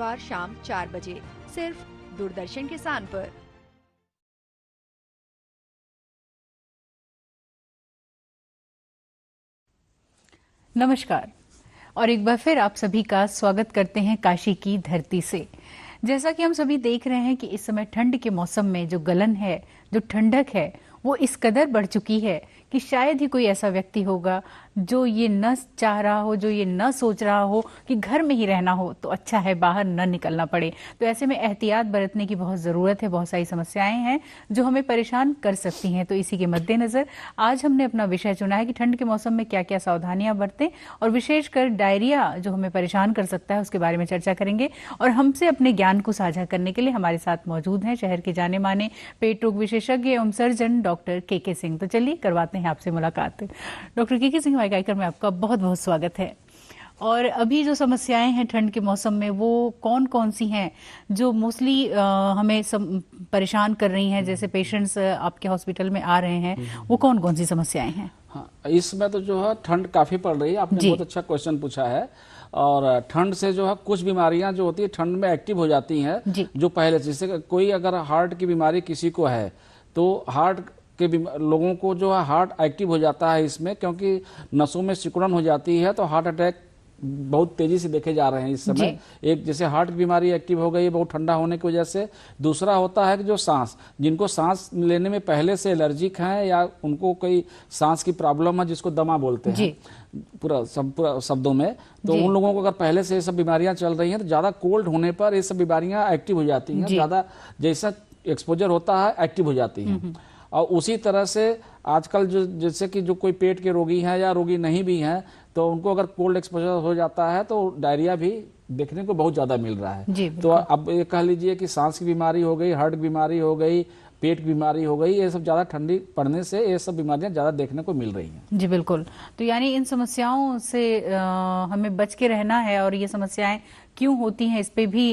मंगलवार शाम 4 बजे सिर्फ दूरदर्शन किसान पर। नमस्कार और एक बार फिर आप सभी का स्वागत करते हैं काशी की धरती से। जैसा कि हम सभी देख रहे हैं कि इस समय ठंड के मौसम में जो गलन है, जो ठंडक है, वो इस कदर बढ़ चुकी है कि शायद ही कोई ऐसा व्यक्ति होगा जो ये न चाह रहा हो, जो ये न सोच रहा हो कि घर में ही रहना हो तो अच्छा है, बाहर न निकलना पड़े। तो ऐसे में एहतियात बरतने की बहुत ज़रूरत है। बहुत सारी समस्याएं हैं जो हमें परेशान कर सकती हैं। तो इसी के मद्देनज़र आज हमने अपना विषय चुना है कि ठंड के मौसम में क्या क्या सावधानियां बरतें और विशेषकर डायरिया जो हमें परेशान कर सकता है उसके बारे में चर्चा करेंगे। और हमसे अपने ज्ञान को साझा करने के लिए हमारे साथ मौजूद हैं शहर के जाने माने पेट रोग विशेषज्ञ एवं सर्जन डॉक्टर के सिंह। तो चलिए करवाते हैं आपसे मुलाकात। डॉक्टर के सिंह वाइकाइकर में आपका बहुत बहुत स्वागत है। और अभी जो समस्याएं हैं ठंड के मौसम में वो कौन कौन सी हैं जो मोस्टली हमें परेशान कर रही हैं, जैसे पेशेंट्स आपके हॉस्पिटल में आ रहे हैं, वो कौन कौन सी समस्याएं हैं? हाँ, इसमें तो जो है ठंड काफी पड़ रही है। आपने बहुत अच्छा क्वेश्चन पूछा है। और ठंड से जो है कुछ बीमारियां जो होती है ठंड में एक्टिव हो जाती हैं, जो पहले से। जैसे कोई अगर हार्ट की बीमारी किसी को है तो हार्ट के लोगों को जो है हार्ट एक्टिव हो जाता है इसमें, क्योंकि नसों में सिकुड़न हो जाती है तो हार्ट अटैक बहुत तेजी से देखे जा रहे हैं इस समय। एक जैसे हार्ट की बीमारी एक्टिव हो गई है बहुत ठंडा होने की वजह से। दूसरा होता है कि जो सांस, जिनको सांस लेने में पहले से एलर्जिक हैं या उनको कोई सांस की प्रॉब्लम है जिसको दमा बोलते हैं पूरा शब्दों में, तो उन लोगों को अगर पहले से ये सब बीमारियां चल रही हैं तो ज्यादा कोल्ड होने पर ये सब बीमारियां एक्टिव हो जाती हैं। ज्यादा जैसा एक्सपोजर होता है एक्टिव हो जाती हैं। और उसी तरह से आजकल जो जैसे कि जो कोई पेट के रोगी हैं या रोगी नहीं भी हैं तो उनको अगर कोल्ड एक्सपोजर हो जाता है तो डायरिया भी देखने को बहुत ज्यादा मिल रहा है। तो अब ये कह लीजिए कि सांस की बीमारी हो गई, हार्ट की बीमारी हो गई, पेट की बीमारी हो गई, ये सब ज्यादा ठंडी पड़ने से ये सब बीमारियां ज्यादा देखने को मिल रही हैं। जी बिल्कुल। तो यानी इन समस्याओं से हमें बच के रहना है और ये समस्याएं क्यों होती हैं इस पे भी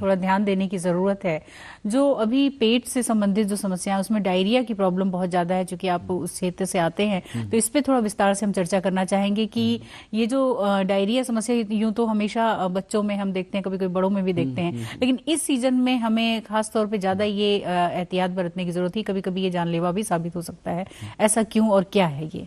थोड़ा ध्यान देने की ज़रूरत है। जो अभी पेट से संबंधित जो समस्याएं, उसमें डायरिया की प्रॉब्लम बहुत ज़्यादा है, क्योंकि आप उस क्षेत्र से आते हैं। तो इस पे थोड़ा विस्तार से हम चर्चा करना चाहेंगे कि ये जो डायरिया समस्या यूं तो हमेशा बच्चों में हम देखते हैं, कभी कभी बड़ों में भी देखते हैं, लेकिन इस सीजन में हमें खास तौर पर ज़्यादा ये एहतियात बरतने की ज़रूरत है। कभी कभी ये जानलेवा भी साबित हो सकता है। ऐसा क्यों और क्या है ये?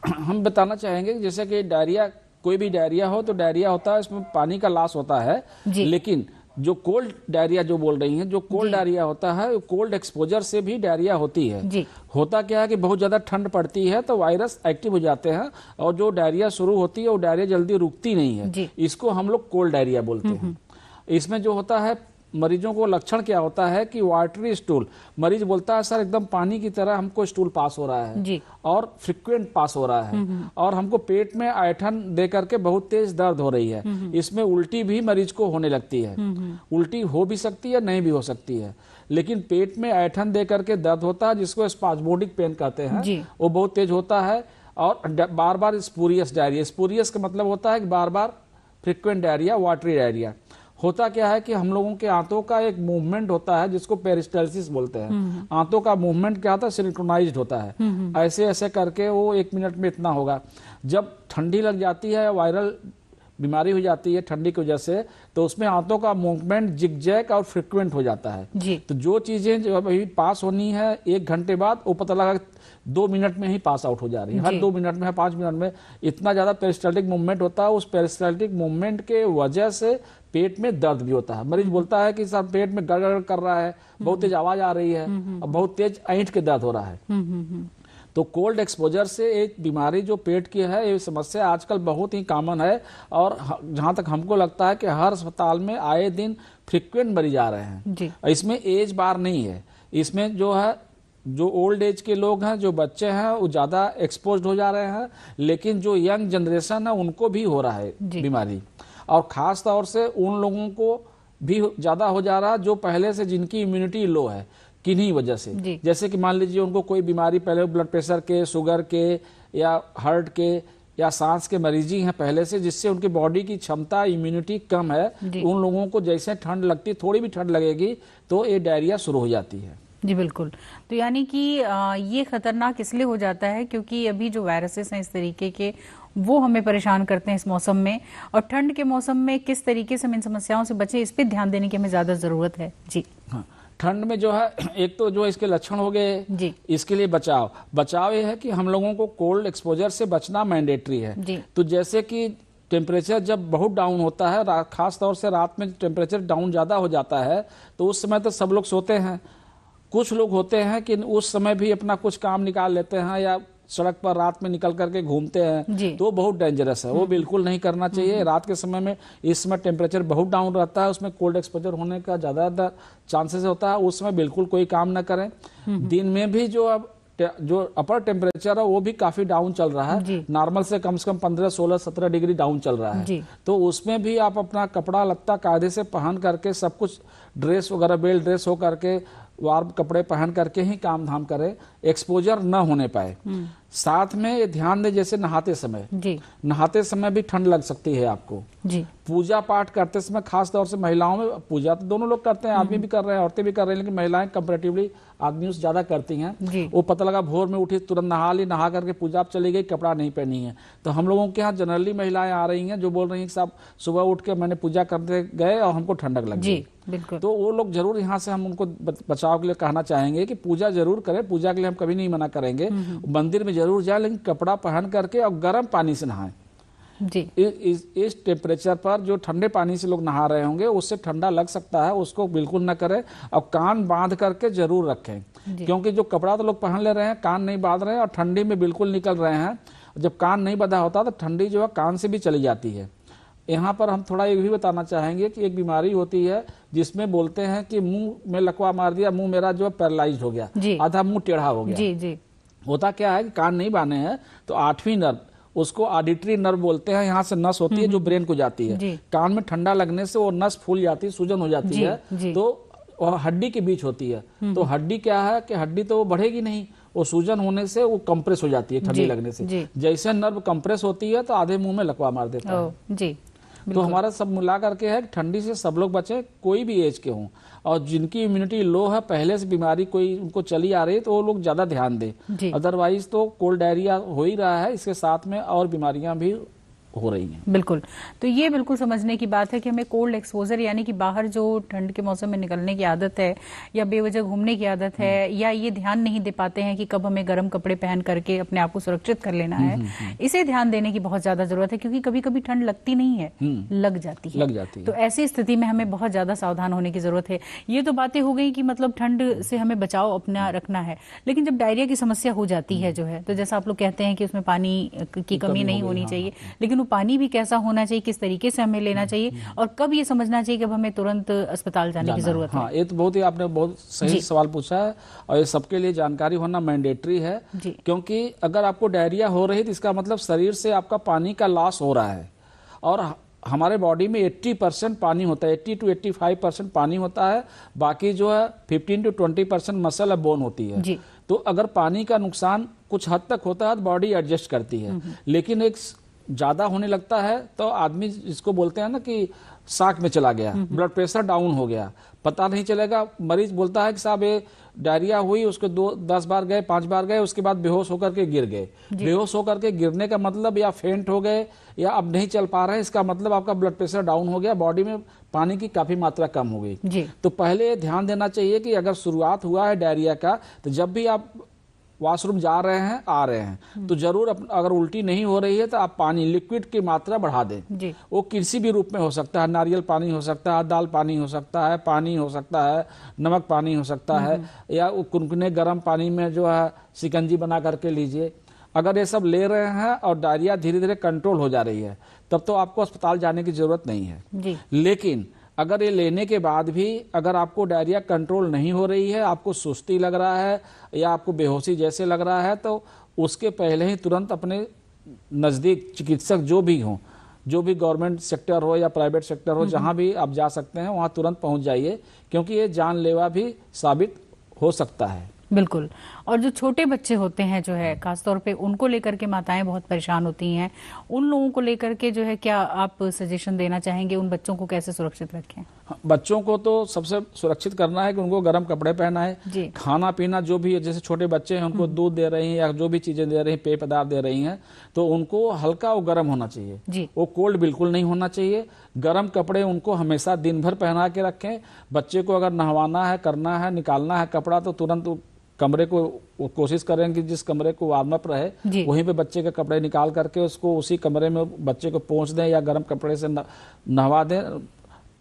हम बताना चाहेंगे जैसे कि डायरिया, कोई भी डायरिया हो तो डायरिया होता है, इसमें पानी का लॉस होता है। लेकिन जो कोल्ड डायरिया जो बोल रही हैं, जो कोल्ड डायरिया होता है, कोल्ड एक्सपोजर से भी डायरिया होती है। होता क्या है कि बहुत ज्यादा ठंड पड़ती है तो वायरस एक्टिव हो जाते हैं और जो डायरिया शुरू होती है वो डायरिया जल्दी रुकती नहीं है। इसको हम लोग कोल्ड डायरिया बोलते हैं। इसमें जो होता है मरीजों को लक्षण क्या होता है कि वाटरी स्टूल, मरीज बोलता है सर एकदम पानी की तरह हमको स्टूल पास हो रहा है और फ्रिक्वेंट पास हो रहा है और हमको पेट में ऐठन दे करके बहुत तेज दर्द हो रही है। इसमें उल्टी भी मरीज को होने लगती है। उल्टी हो भी सकती है, नहीं भी हो सकती है, लेकिन पेट में ऐठन दे करके दर्द होता है जिसको स्पाज्मोडिक पेन कहते हैं, वो बहुत तेज होता है। और बार बार स्पूरियस डायरिया, स्पूरियस का मतलब होता है कि बार बार फ्रिक्वेंट डायरिया, वाटरी डायरिया। होता क्या है कि हम लोगों के आंतों का एक मूवमेंट होता है जिसको पेरिस्टाल्सिस बोलते हैं। आंतों का मूवमेंट क्या होता है, सिंक्रोनाइज्ड होता है। ऐसे ऐसे करके वो 1 मिनट में इतना होगा। जब ठंडी लग जाती है, वायरल बीमारी हो जाती है ठंडी की वजह से, तो उसमें आंतों का मूवमेंट जिगजैग और फ्रिक्वेंट हो जाता है। तो जो चीजें जो अभी पास होनी है 1 घंटे बाद, वो पता लगा 2 मिनट में ही पास आउट हो जा रही है। हर 2 मिनट में, 5 मिनट में इतना ज्यादा पेरिस्टाल्टिक मूवमेंट होता है। उस पेरिस्टाल्टिक मूवमेंट के वजह से पेट में दर्द भी होता है। मरीज बोलता है कि सर पेट में गड़गड़ कर रहा है, बहुत तेज आवाज आ रही है और बहुत तेज ऐंठ के दर्द हो रहा है। तो कोल्ड एक्सपोजर से एक बीमारी जो पेट की है, ये समस्या आजकल बहुत ही कॉमन है। और जहां तक हमको लगता है कि हर अस्पताल में आए दिन फ्रिक्वेंट मरीज आ रहे हैं। इसमें एज बार नहीं है। इसमें जो है जो ओल्ड एज के लोग हैं, जो बच्चे हैं, वो ज्यादा एक्सपोज हो जा रहे हैं, लेकिन जो यंग जनरेशन है उनको भी हो रहा है बीमारी। और खास तौर से उन लोगों को भी ज्यादा हो जा रहा है जो पहले से जिनकी इम्यूनिटी लो है, किन्हीं वजह से। जैसे कि मान लीजिए उनको कोई बीमारी पहले ब्लड प्रेशर के, शुगर के या हार्ट के या सांस के मरीजी हैं पहले से, जिससे उनकी बॉडी की क्षमता, इम्यूनिटी कम है। उन लोगों को जैसे ठंड लगती, थोड़ी भी ठंड लगेगी तो ये डायरिया शुरू हो जाती है। जी बिल्कुल। तो यानी कि ये खतरनाक इसलिए हो जाता है क्योंकि अभी जो वायरसेस हैं इस तरीके के, वो हमें परेशान करते हैं इस मौसम में, और ठंड के मौसम में किस तरीके से हम इन समस्याओं से बचें, इस पे ध्यान देने की हमें ज्यादा जरूरत है। जी हाँ, ठंड में जो है एक तो जो इसके लक्षण हो गए जी, इसके लिए बचाव ये है कि हम लोगों को कोल्ड एक्सपोजर से बचना मैंडेटरी है। जी। तो जैसे कि टेम्परेचर जब बहुत डाउन होता है, खास तौर से रात में टेम्परेचर डाउन ज़्यादा हो जाता है, तो उस समय तो सब लोग सोते हैं। कुछ लोग होते हैं कि उस समय भी अपना कुछ काम निकाल लेते हैं या सड़क पर रात में निकल करके घूमते हैं, तो बहुत डेंजरस है, वो बिल्कुल नहीं करना चाहिए। रात के समय में इस समय टेम्परेचर बहुत डाउन रहता है, उसमें कोल्ड एक्सपोजर होने का ज़्यादा चांसेस होता है, उस समय बिल्कुल कोई काम न करें। दिन में भी जो अपर टेम्परेचर है वो भी काफी डाउन चल रहा है, नॉर्मल से कम 15, 16, 17 डिग्री डाउन चल रहा है। तो उसमें भी आप अपना कपड़ा लत्ता कायदे से पहन करके, सब कुछ ड्रेस वगैरह बेल्ट ड्रेस हो करके, वार्म कपड़े पहन करके ही काम धाम करें, एक्सपोजर न होने पाए। साथ में ये ध्यान दें, जैसे नहाते समय भी ठंड लग सकती है आपको। जी। पूजा पाठ करते समय खास तौर से महिलाओं में, पूजा तो दोनों लोग करते हैं, आदमी भी कर रहे हैं, औरतें भी कर रहे हैं, लेकिन महिलाएं कंपैरेटिवली आदमियों से ज्यादा करती हैं। वो पता लगा भोर में उठी तुरंत नहा करके पूजा चली गई, कपड़ा नहीं पहनी है। तो हम लोगों के यहाँ जनरली महिलाएं आ रही हैं जो बोल रही हैं कि साहब सुबह उठ के मैंने पूजा करते गए और हमको ठंडक लग गई। बिल्कुल। तो वो लोग जरूर यहाँ से हम उनको बचाव के लिए कहना चाहेंगे कि पूजा जरूर करें, पूजा के लिए हम कभी नहीं मना करेंगे, मंदिर में जरूर जाए, लेकिन कपड़ा पहन करके और गर्म पानी से नहाएं। जी। इस टेम्परेचर पर जो ठंडे पानी से लोग नहा रहे होंगे उससे ठंडा लग सकता है, उसको बिल्कुल न करें। और कान बांध करके जरूर रखें, क्योंकि जो कपड़ा तो लोग पहन ले रहे हैं, कान नहीं बांध रहे हैं और ठंडी में बिल्कुल निकल रहे हैं। जब कान नहीं बंधा होता तो ठंडी जो है कान से भी चली जाती है। यहाँ पर हम थोड़ा ये भी बताना चाहेंगे कि एक बीमारी होती है जिसमें बोलते हैं कि मुंह में लकवा मार दिया, मुंह मेरा जो है पैरालाइज हो गया, आधा मुंह टेढ़ा हो गया। जी। होता क्या है कि कान नहीं बांधे हैं तो 8वीं नर्व, उसको ऑडिटरी नर्व बोलते हैं, यहाँ से नस होती है जो ब्रेन को जाती है। कान में ठंडा लगने से वो नस फूल जाती है, सूजन हो जाती है, तो हड्डी के बीच होती है। तो हड्डी क्या है कि हड्डी तो वो बढ़ेगी नहीं, वो सूजन होने से वो कंप्रेस हो जाती है ठंडी लगने से। जैसे नर्व कंप्रेस होती है तो आधे मुंह में लकवा मार देता है। तो हमारा सब मिला करके है कि ठंडी से सब लोग बचें, कोई भी एज के हों, और जिनकी इम्यूनिटी लो है, पहले से बीमारी कोई उनको चली आ रही है, तो वो लोग ज्यादा ध्यान दें। अदरवाइज तो कोल्ड डायरिया हो ही रहा है, इसके साथ में और बीमारियां भी हो रही हैं। बिल्कुल। तो ये बिल्कुल समझने की बात है कि हमें कोल्ड एक्सपोजर यानी कि बाहर जो ठंड के मौसम में निकलने की आदत है या बेवजह घूमने की आदत है, या ये ध्यान नहीं दे पाते हैं कि कब हमें गर्म कपड़े पहन करके अपने आप को सुरक्षित कर लेना है, इसे ध्यान देने की बहुत ज्यादा जरूरत है, क्योंकि कभी कभी ठंड लगती नहीं है, लग जाती है। तो ऐसी स्थिति में हमें बहुत ज्यादा सावधान होने की जरूरत है। ये तो बातें हो गई कि मतलब ठंड से हमें बचाव अपना रखना है, लेकिन जब डायरिया की समस्या हो जाती है जो है, तो जैसा आप लोग कहते हैं कि उसमें पानी की कमी नहीं होनी चाहिए, लेकिन वो पानी भी कैसा होना चाहिए, किस तरीके से हमें लेना चाहिए, और कब ये समझना चाहिए कि अब हमें तुरंत अस्पताल जाने की जरूरत है। हाँ, ये तो बहुत ही आपने बहुत सही सवाल पूछा है, और ये सबके लिए जानकारी होना मैंडेटरी है। क्योंकि अगर आपको डायरिया हो रही है तो इसका मतलब शरीर से आपका पानी का लॉस हो रहा है, और हमारे बॉडी में 80% पानी होता है, 80 to 85% पानी होता है, बाकी जो है 15 to 20% मसल और बोन होती है। तो अगर पानी का नुकसान कुछ हद तक होता है तो बॉडी एडजस्ट करती है, लेकिन एक ज्यादा होने लगता है तो आदमी, जिसको बोलते हैं ना कि शाक में चला गया, ब्लड प्रेशर डाउन हो गया, पता नहीं चलेगा। मरीज बोलता है कि साहब ये डायरिया हुई, उसको 10 बार गए, 5 बार गए, उसके बाद बेहोश होकर के गिर गए। बेहोश होकर के गिरने का मतलब या फेंट हो गए या अब नहीं चल पा रहे हैं, इसका मतलब आपका ब्लड प्रेशर डाउन हो गया, बॉडी में पानी की काफी मात्रा कम हो गई। तो पहले ध्यान देना चाहिए कि अगर शुरुआत हुआ है डायरिया का, तो जब भी आप वॉशरूम जा रहे हैं, आ रहे हैं, तो जरूर अगर उल्टी नहीं हो रही है तो आप पानी, लिक्विड की मात्रा बढ़ा दें। वो किसी भी रूप में हो सकता है, नारियल पानी हो सकता है, दाल पानी हो सकता है, पानी हो सकता है, नमक पानी हो सकता है, या कुनकुने गर्म पानी में जो है शिकंजी बना करके लीजिए। अगर ये सब ले रहे हैं और डायरिया धीरे धीरे कंट्रोल हो जा रही है, तब तो आपको अस्पताल जाने की जरूरत नहीं है। लेकिन अगर ये लेने के बाद भी अगर आपको डायरिया कंट्रोल नहीं हो रही है, आपको सुस्ती लग रहा है या आपको बेहोशी जैसे लग रहा है, तो उसके पहले ही तुरंत अपने नज़दीक चिकित्सक जो भी हों, जो भी गवर्नमेंट सेक्टर हो या प्राइवेट सेक्टर हो, जहां भी आप जा सकते हैं वहां तुरंत पहुंच जाइए, क्योंकि ये जानलेवा भी साबित हो सकता है। बिल्कुल। और जो छोटे बच्चे होते हैं जो है, खासतौर पे उनको लेकर के माताएं बहुत परेशान होती हैं, उन लोगों को लेकर के जो है क्या आप सजेशन देना चाहेंगे, उन बच्चों को कैसे सुरक्षित रखें? बच्चों को तो सबसे सुरक्षित करना है कि उनको गर्म कपड़े पहनाए, खाना पीना जो भी है, जैसे छोटे बच्चे हैं उनको दूध दे रही हैं या जो भी चीजें दे रही हैं, पेय पदार्थ दे रही हैं, तो उनको हल्का और गर्म होना चाहिए, वो कोल्ड बिल्कुल नहीं होना चाहिए। गर्म कपड़े उनको हमेशा दिन भर पहना के रखें। बच्चे को अगर नहवाना है, करना है, निकालना है कपड़ा, तो तुरंत कमरे को कोशिश करें कि जिस कमरे को वार्म अप रहे वहीं पे बच्चे के कपड़े निकाल करके उसको उसी कमरे में बच्चे को पोंछ दें या गर्म कपड़े से नहवा दें,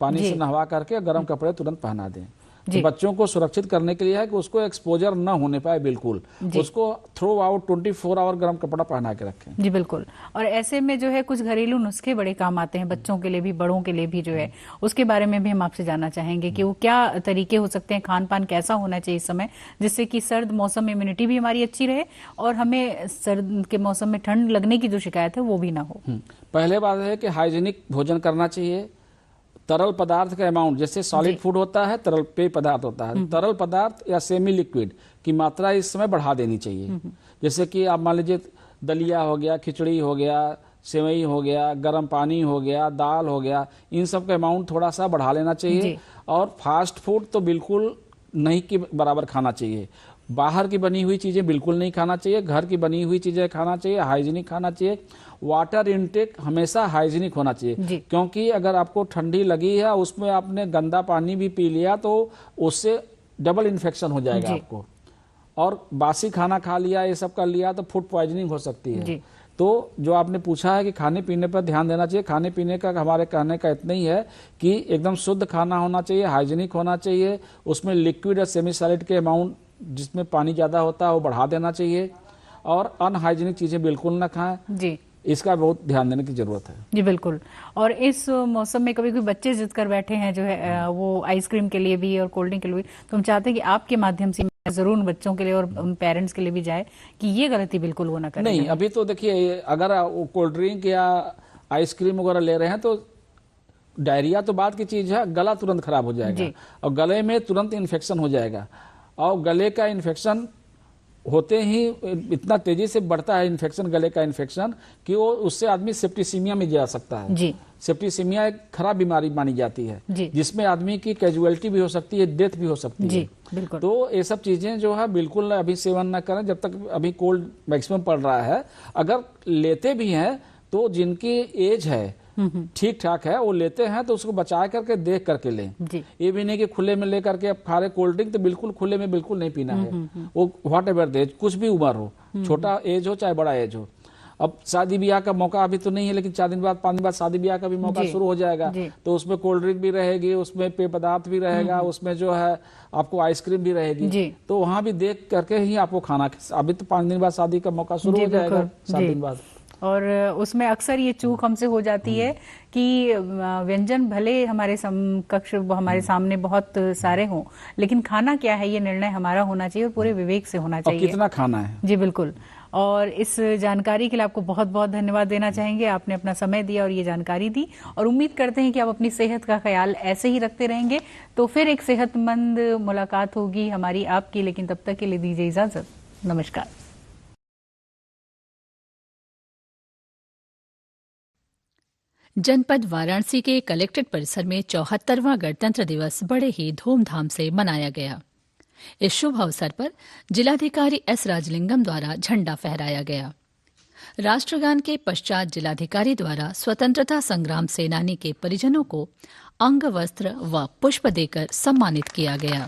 पानी से नहवा करके गर्म कपड़े तुरंत पहना दें। तो बच्चों को सुरक्षित करने के लिए है कि उसको एक्सपोजर न होने पाए बिल्कुल, उसको थ्रू आउट 24 आवर गर्म कपड़ा पहना के रखें। जी बिल्कुल। और ऐसे में जो है कुछ घरेलू नुस्खे बड़े काम आते हैं बच्चों के लिए भी, बड़ों के लिए भी जो है, उसके बारे में भी हम आपसे जानना चाहेंगे कि वो क्या तरीके हो सकते हैं, खान पान कैसा होना चाहिए इस समय, जिससे कि सर्द मौसम में इम्यूनिटी भी हमारी अच्छी रहे और हमें सर्द के मौसम में ठंड लगने की जो शिकायत है वो भी ना हो। पहले बात है कि हाइजीनिक भोजन करना चाहिए। तरल पदार्थ का अमाउंट, जैसे सॉलिड फूड होता है, तरल पेय पदार्थ होता है, तरल पदार्थ या सेमी लिक्विड की मात्रा इस समय बढ़ा देनी चाहिए। जैसे कि आप मान लीजिए दलिया हो गया, खिचड़ी हो गया, सेवई हो गया, गर्म पानी हो गया, दाल हो गया, इन सब का अमाउंट थोड़ा सा बढ़ा लेना चाहिए। और फास्ट फूड तो बिल्कुल नहीं के बराबर खाना चाहिए। बाहर की बनी हुई चीजें बिल्कुल नहीं खाना चाहिए, घर की बनी हुई चीजें खाना चाहिए, हाइजीनिक खाना चाहिए। वाटर इनटेक हमेशा हाइजीनिक होना चाहिए, क्योंकि अगर आपको ठंडी लगी है उसमें आपने गंदा पानी भी पी लिया तो उससे डबल इन्फेक्शन हो जाएगा आपको। और बासी खाना खा लिया, ये सब कर लिया तो फूड पॉइजनिंग हो सकती है। तो जो आपने पूछा है कि खाने पीने पर ध्यान देना चाहिए, खाने पीने का हमारे कहने का इतना ही है कि एकदम शुद्ध खाना होना चाहिए, हाइजीनिक होना चाहिए। उसमें लिक्विड और सेमी सॉलिड के अमाउंट, जिसमें पानी ज्यादा होता है, वो बढ़ा देना चाहिए। और अनहाइजीनिक चीजें बिल्कुल ना खाएं जी, इसका बहुत ध्यान देने की जरूरत है। जी बिल्कुल। और इस मौसम में कभी कभी बच्चे जिद कर बैठे हैं जो है वो आइसक्रीम के लिए भी और कोल्ड ड्रिंक के लिए भी, तो हम चाहते हैं कि आपके माध्यम से जरूर उन बच्चों के लिए और उन पेरेंट्स के लिए भी जाए कि ये गलती बिल्कुल वो ना करें। नहीं, अभी तो देखिए अगर कोल्ड ड्रिंक या आइसक्रीम वगैरह ले रहे हैं तो डायरिया तो बात की चीज है, गला तुरंत खराब हो जाएगा और गले में तुरंत इन्फेक्शन हो जाएगा। और गले का इन्फेक्शन होते ही इतना तेजी से बढ़ता है इन्फेक्शन, गले का इन्फेक्शन, कि वो उससे आदमी सेप्टिसीमिया में जा सकता है जी। सेप्टिसीमिया एक खराब बीमारी मानी जाती है जिसमें आदमी की कैजुअलिटी भी हो सकती है, डेथ भी हो सकती है। बिल्कुल। तो ये सब चीजें जो है बिल्कुल अभी सेवन न करें जब तक अभी कोल्ड मैक्सिमम पड़ रहा है। अगर लेते भी हैं तो जिनकी एज है ठीक ठाक है वो लेते हैं तो उसको बचा करके देख करके लें। ये भी नहीं कि खुले में लेकर के अब खा रहे। कोल्ड ड्रिंक तो बिल्कुल खुले में बिल्कुल नहीं पीना है, वो व्हाट एवर एज, कुछ भी उम्र हो, छोटा एज हो चाहे बड़ा एज हो। अब शादी ब्याह का मौका अभी तो नहीं है, लेकिन 4 दिन बाद 5 दिन बाद शादी ब्याह का भी मौका शुरू हो जाएगा, तो उसमें कोल्ड ड्रिंक भी रहेगी, उसमें पेय पदार्थ भी रहेगा, उसमें जो है आपको आइसक्रीम भी रहेगी। तो वहां भी देख करके ही आपको खाना, अभी तो 5 दिन बाद शादी का मौका शुरू हो जाएगा, 7 दिन बाद। और उसमें अक्सर ये चूक हमसे हो जाती है कि व्यंजन भले हमारे समकक्ष हमारे सामने बहुत सारे हों, लेकिन खाना क्या है ये निर्णय हमारा होना चाहिए और पूरे विवेक से होना चाहिए। और कितना खाना है। जी बिल्कुल। और इस जानकारी के लिए आपको बहुत बहुत धन्यवाद देना चाहेंगे, आपने अपना समय दिया और ये जानकारी दी, और उम्मीद करते हैं कि आप अपनी सेहत का ख्याल ऐसे ही रखते रहेंगे। तो फिर एक सेहतमंद मुलाकात होगी हमारी आपकी, लेकिन तब तक के लिए दीजिए इजाजत। नमस्कार। जनपद वाराणसी के कलेक्ट्रेट परिसर में 74वां गणतंत्र दिवस बड़े ही धूमधाम से मनाया गया। इस शुभ अवसर पर जिलाधिकारी एस राजलिंगम द्वारा झंडा फहराया गया। राष्ट्रगान के पश्चात जिलाधिकारी द्वारा स्वतंत्रता संग्राम सेनानी के परिजनों को अंग वस्त्र व पुष्प देकर सम्मानित किया गया।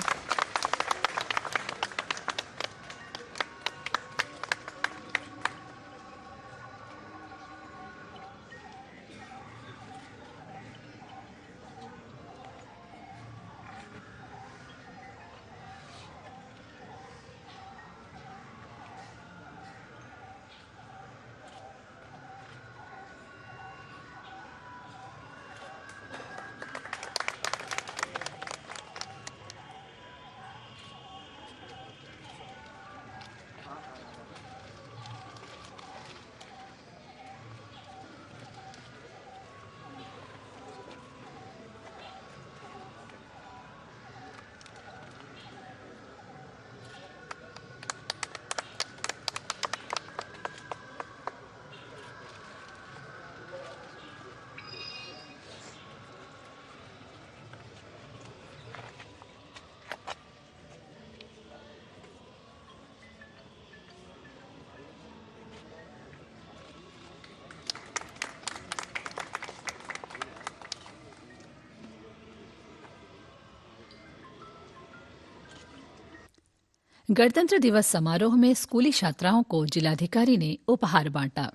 गणतंत्र दिवस समारोह में स्कूली छात्राओं को जिलाधिकारी ने उपहार बांटा।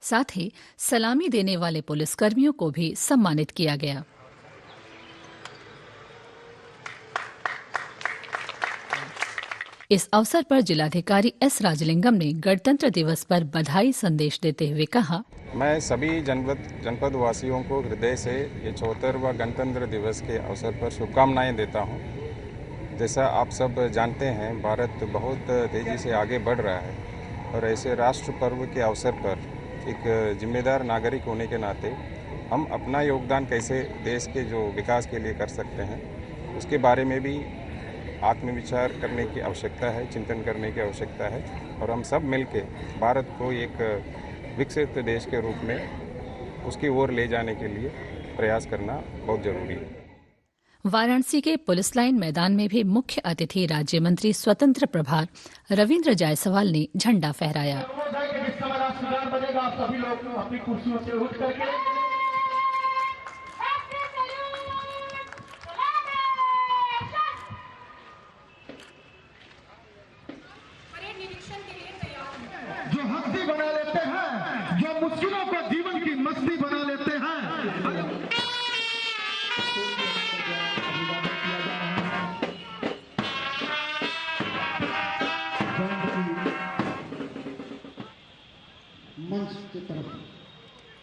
साथ ही सलामी देने वाले पुलिसकर्मियों को भी सम्मानित किया गया। इस अवसर पर जिलाधिकारी एस राजलिंगम ने गणतंत्र दिवस पर बधाई संदेश देते हुए कहा, मैं सभी जनपद वासियों को हृदय से ये 74वां गणतंत्र दिवस के अवसर पर शुभकामनाएं देता हूं। जैसा आप सब जानते हैं, भारत बहुत तेज़ी से आगे बढ़ रहा है और ऐसे राष्ट्र पर्व के अवसर पर एक जिम्मेदार नागरिक होने के नाते हम अपना योगदान कैसे देश के जो विकास के लिए कर सकते हैं, उसके बारे में भी आत्मविचार करने की आवश्यकता है, चिंतन करने की आवश्यकता है और हम सब मिलके भारत को एक विकसित देश के रूप में उसकी ओर ले जाने के लिए प्रयास करना बहुत जरूरी है। वाराणसी के पुलिस लाइन मैदान में भी मुख्य अतिथि राज्य मंत्री स्वतंत्र प्रभार रविंद्र जायसवाल ने झंडा फहराया। जो हस्ती बना लेते हैं, जो मुश्किलों को जीवन की मस्ती बना लेते हैं। मंच की तरफ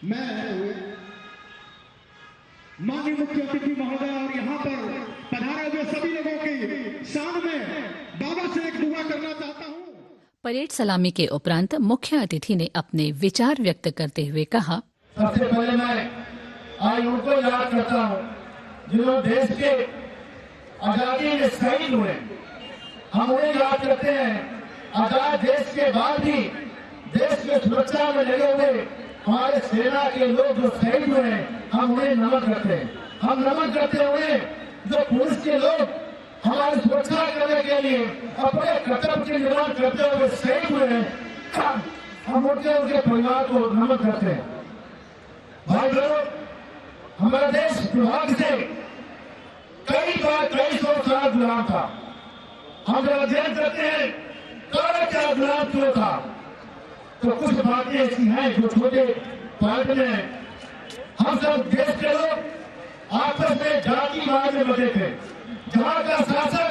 मैं हुए माननीय मुख्य अतिथि महोदय और यहाँ पर पधारे हुए सभी लोगों की शान में बाबा से एक दुआ करना चाहता हूँ। परेड सलामी के उपरांत मुख्य अतिथि ने अपने विचार व्यक्त करते हुए कहा, सबसे पहले मैं आज उनको याद करता हूँ जिन्होंने देश के आजादी में शहीद हुए। हम उन्हें याद करते हैं। आजाद देश के बाद भी देश की सुरक्षा में लगे हुए हमारे सेना के लोग जो शहीद हुए हैं, हम उन्हें नमन करते हैं। हम नमन करते हुए जो पुलिस के लोग हमारी सुरक्षा करने के लिए अपने कर्तव्य के निर्वहन करते हुए शहीद हुए हैं, हम उनके परिवार को नमन करते हैं। भाई लोग, हमारा देश दुर्भाग्य से कई सौ साल गुलाम था। हम जब अध्ययन करते हैं क्या गुलाम क्यों था, तो कुछ बातें ऐसी हैं जो छोटे पॉइंट में हम सब देश के लोग आपस में जातिवाद में बटे थे। जहाँ का शासक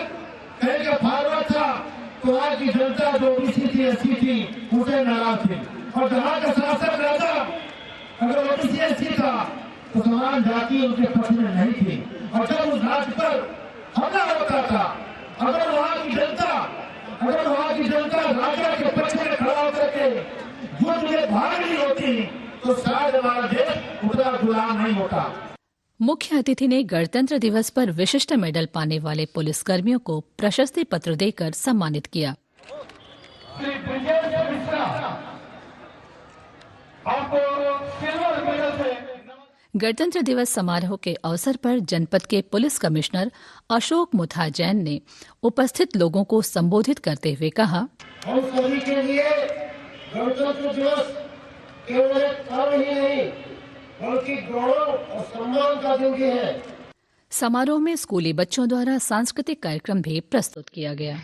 कहीं का फारवर्ड था तो वहाँ की जनता जो ओबीसी थी, एससी थी, उसे नाराज थी। और जहाँ का शासक राजा अगर ओबीसी एससी था तो समान जाति उनके पक्ष में नहीं थी। और जब उस राज्य पर हमला होता था, अगर वहाँ की जनता राजा के पक्ष में खड़ा होकर के युद्ध में भाग नहीं होती तो शायद हमारा देश उतना गुलाम नहीं होता। मुख्य अतिथि ने गणतंत्र दिवस पर विशिष्ट मेडल पाने वाले पुलिसकर्मियों को प्रशस्ति पत्र देकर सम्मानित किया। गणतंत्र दिवस समारोह के अवसर पर जनपद के पुलिस कमिश्नर अशोक मुथा जैन ने उपस्थित लोगों को संबोधित करते हुए कहा, हम सभी के लिए गणतंत्र दिवस केवल एक पर्व ही नहीं बल्कि गौरव और सम्मान का दिन भी है। समारोह में स्कूली बच्चों द्वारा सांस्कृतिक कार्यक्रम भी प्रस्तुत किया गया।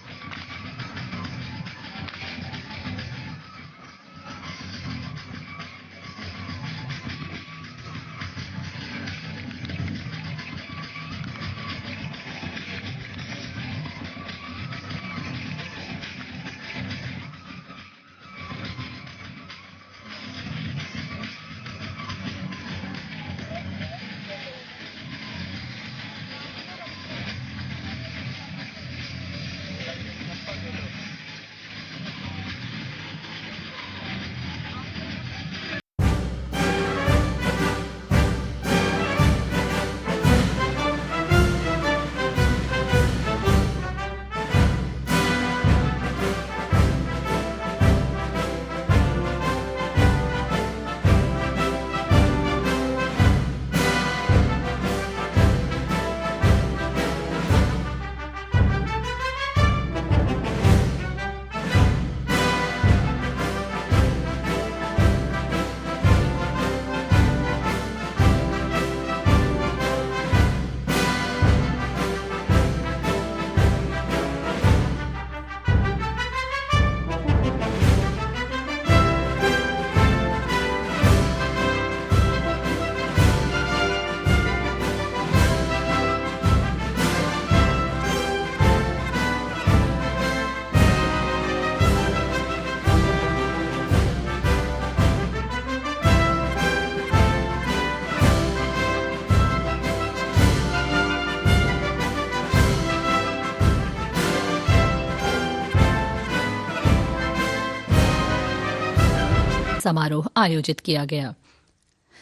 समारोह आयोजित किया गया।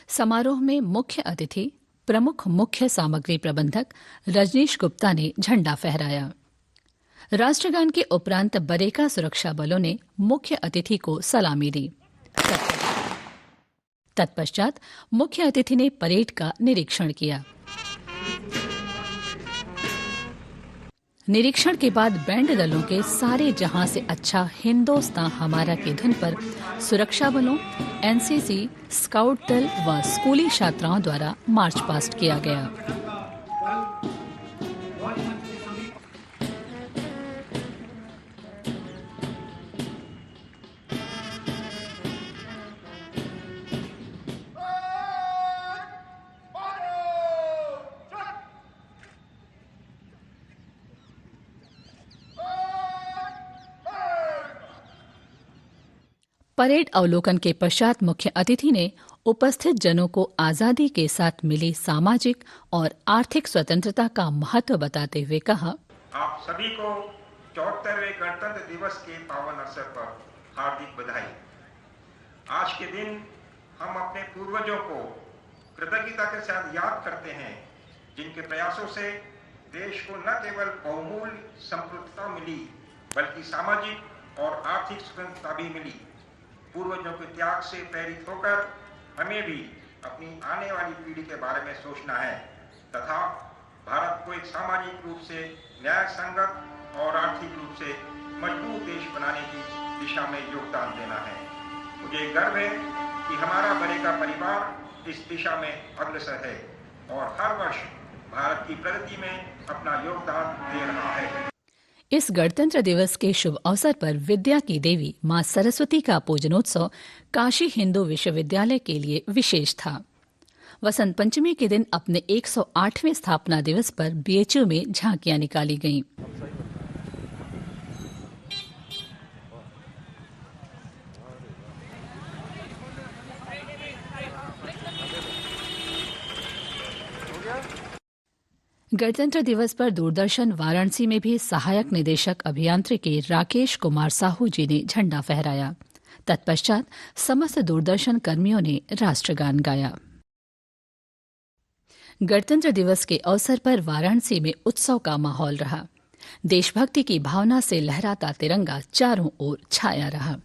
समारोह में मुख्य अतिथि प्रमुख मुख्य सामग्री प्रबंधक रजनीश गुप्ता ने झंडा फहराया। राष्ट्रगान के उपरांत बरेका सुरक्षा बलों ने मुख्य अतिथि को सलामी दी। तत्पश्चात मुख्य अतिथि ने परेड का निरीक्षण किया। निरीक्षण के बाद बैंड दलों के सारे जहां से अच्छा हिंदुस्तान हमारा की धुन पर सुरक्षा बलों, एनसीसी, स्काउट दल व स्कूली छात्राओं द्वारा मार्च पास्ट किया गया। परेड अवलोकन के पश्चात मुख्य अतिथि ने उपस्थित जनों को आजादी के साथ मिली सामाजिक और आर्थिक स्वतंत्रता का महत्व बताते हुए कहा, आप सभी को 74वें गणतंत्र दिवस के पावन अवसर पर हार्दिक बधाई। आज के दिन हम अपने पूर्वजों को कृतज्ञता के साथ याद करते हैं, जिनके प्रयासों से देश को न केवल बहुमूल्य संप्रभुता मिली बल्कि सामाजिक और आर्थिक स्वतंत्रता भी मिली। पूर्वजों के त्याग से प्रेरित होकर हमें भी अपनी आने वाली पीढ़ी के बारे में सोचना है तथा भारत को एक सामाजिक रूप से न्याय संगत और आर्थिक रूप से मजबूत देश बनाने की दिशा में योगदान देना है। मुझे गर्व है कि हमारा बरेका परिवार इस दिशा में अग्रसर है और हर वर्ष भारत की प्रगति में अपना योगदान दे रहा है। इस गणतंत्र दिवस के शुभ अवसर पर विद्या की देवी मां सरस्वती का पूजनोत्सव काशी हिंदू विश्वविद्यालय के लिए विशेष था। वसंत पंचमी के दिन अपने 108वें स्थापना दिवस पर बीएचयू में झांकियां निकाली गईं। गणतंत्र दिवस पर दूरदर्शन वाराणसी में भी सहायक निदेशक अभियांत्रिकी राकेश कुमार साहू जी ने झंडा फहराया। तत्पश्चात समस्त दूरदर्शन कर्मियों ने राष्ट्रगान गाया। गणतंत्र दिवस के अवसर पर वाराणसी में उत्सव का माहौल रहा। देशभक्ति की भावना से लहराता तिरंगा चारों ओर छाया रहा।